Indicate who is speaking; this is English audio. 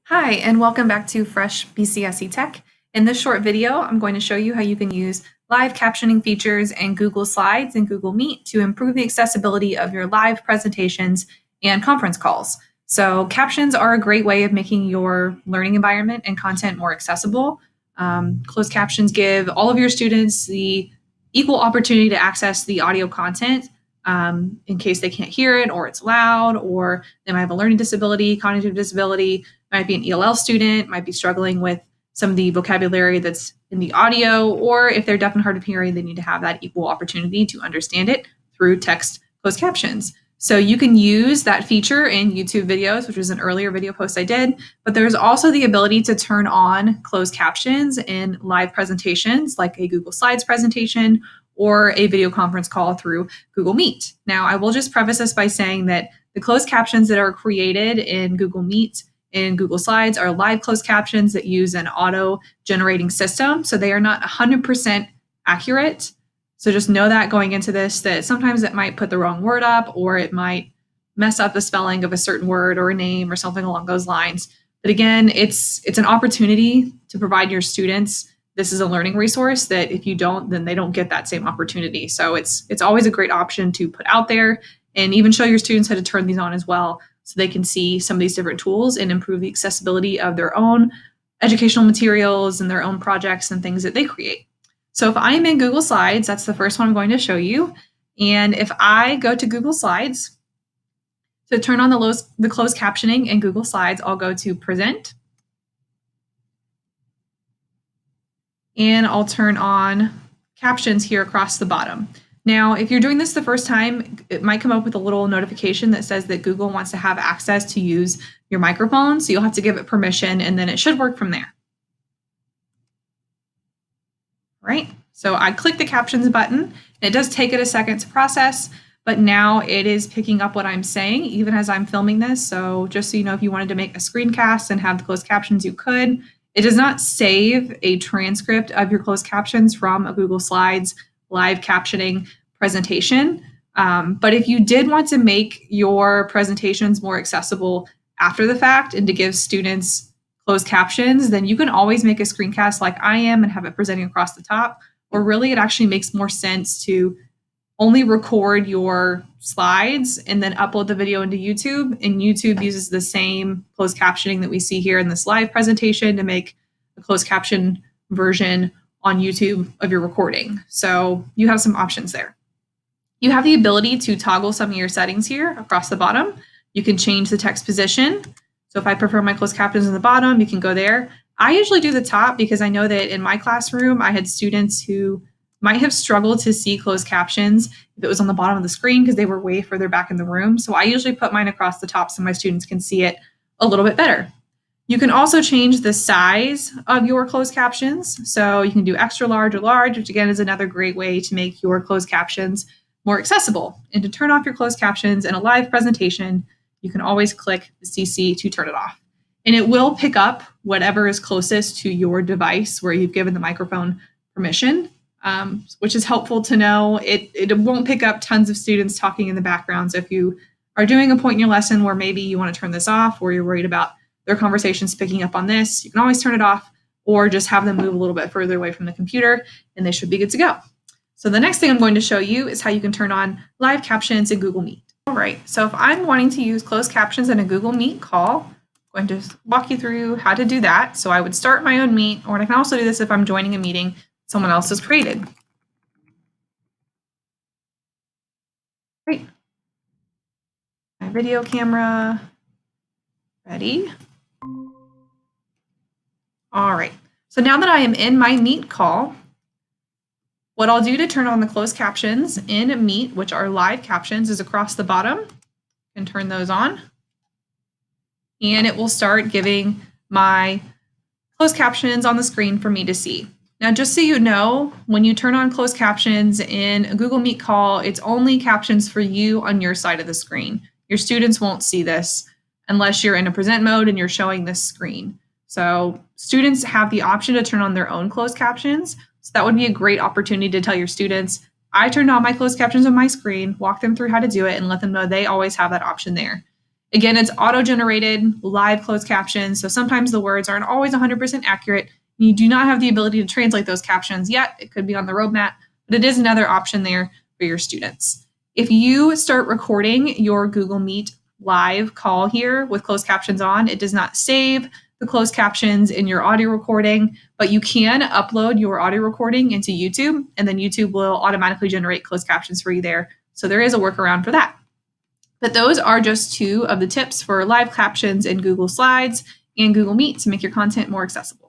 Speaker 1: Hi, and welcome back to Fresh BCSC Tech. In this short video, I'm going to show you how you can use live captioning features in Google Slides and Google Meet to improve the accessibility of your live presentations and conference calls. So captions are a great way of making your learning environment and content more accessible. Closed captions give all of your students the equal opportunity to access the audio content in case they can't hear it, or it's loud, or they might have a learning disability, cognitive disability, might be an ELL student, might be struggling with some of the vocabulary that's in the audio, or if they're deaf and hard of hearing, they need to have that equal opportunity to understand it through text closed captions. So you can use that feature in YouTube videos, which was an earlier video post I did, but there's also the ability to turn on closed captions in live presentations like a Google Slides presentation or a video conference call through Google Meet. Now, I will just preface this by saying that the closed captions that are created in Google Meet and Google Slides are live closed captions that use an auto-generating system, so they are not 100% accurate. So just know that going into this, that sometimes it might put the wrong word up, or it might mess up the spelling of a certain word or a name or something along those lines. But again, it's an opportunity to provide your students. This is a learning resource that if you don't, then they don't get that same opportunity. So it's always a great option to put out there, and even show your students how to turn these on as well, so they can see some of these different tools and improve the accessibility of their own educational materials and their own projects and things that they create. So if I'm in Google Slides, that's the first one I'm going to show you. And if I go to Google Slides, to turn on the closed captioning in Google Slides, I'll go to Present. And I'll turn on Captions here across the bottom. Now, if you're doing this the first time, it might come up with a little notification that says that Google wants to have access to use your microphone, so you'll have to give it permission, and then it should work from there. All right, so I click the Captions button, and it does take it a second to process, but now it is picking up what I'm saying, even as I'm filming this. So just so you know, if you wanted to make a screencast and have the closed captions, you could. It does not save a transcript of your closed captions from a Google Slides live captioning presentation. But if you did want to make your presentations more accessible after the fact and to give students closed captions, then you can always make a screencast like I am and have it presenting across the top. Or really, it actually makes more sense to only record your slides and then upload the video into YouTube. And YouTube uses the same closed captioning that we see here in this live presentation to make a closed caption version on YouTube of your recording. So you have some options there. You have the ability to toggle some of your settings here across the bottom. You can change the text position. So if I prefer my closed captions in the bottom, you can go there. I usually do the top because I know that in my classroom, I had students who might have struggled to see closed captions if it was on the bottom of the screen because they were way further back in the room. So I usually put mine across the top so my students can see it a little bit better. You can also change the size of your closed captions. So you can do extra large or large, which again is another great way to make your closed captions more accessible. And to turn off your closed captions in a live presentation, you can always click the CC to turn it off. And it will pick up whatever is closest to your device where you've given the microphone permission. Which is helpful to know. It won't pick up tons of students talking in the background. So if you are doing a point in your lesson where maybe you want to turn this off, or you're worried about their conversations picking up on this, you can always turn it off, or just have them move a little bit further away from the computer and they should be good to go. So the next thing I'm going to show you is how you can turn on live captions in Google Meet. All right, so if I'm wanting to use closed captions in a Google Meet call, I'm going to walk you through how to do that. So I would start my own Meet, or I can also do this if I'm joining a meeting someone else has created. Great. My video camera ready. All right. So now that I am in my Meet call, what I'll do to turn on the closed captions in Meet, which are live captions, is across the bottom. You can turn those on. And it will start giving my closed captions on the screen for me to see. Now, just so you know, when you turn on closed captions in a Google Meet call, it's only captions for you on your side of the screen. Your students won't see this unless you're in a present mode and you're showing this screen. So students have the option to turn on their own closed captions. So that would be a great opportunity to tell your students, I turned on my closed captions on my screen, walk them through how to do it, and let them know they always have that option there. Again, it's auto-generated live closed captions, so sometimes the words aren't always 100% accurate. You do not have the ability to translate those captions yet. It could be on the roadmap, but it is another option there for your students. If you start recording your Google Meet live call here with closed captions on, it does not save the closed captions in your audio recording, but you can upload your audio recording into YouTube, and then YouTube will automatically generate closed captions for you there. So there is a workaround for that. But those are just 2 of the tips for live captions in Google Slides and Google Meet to make your content more accessible.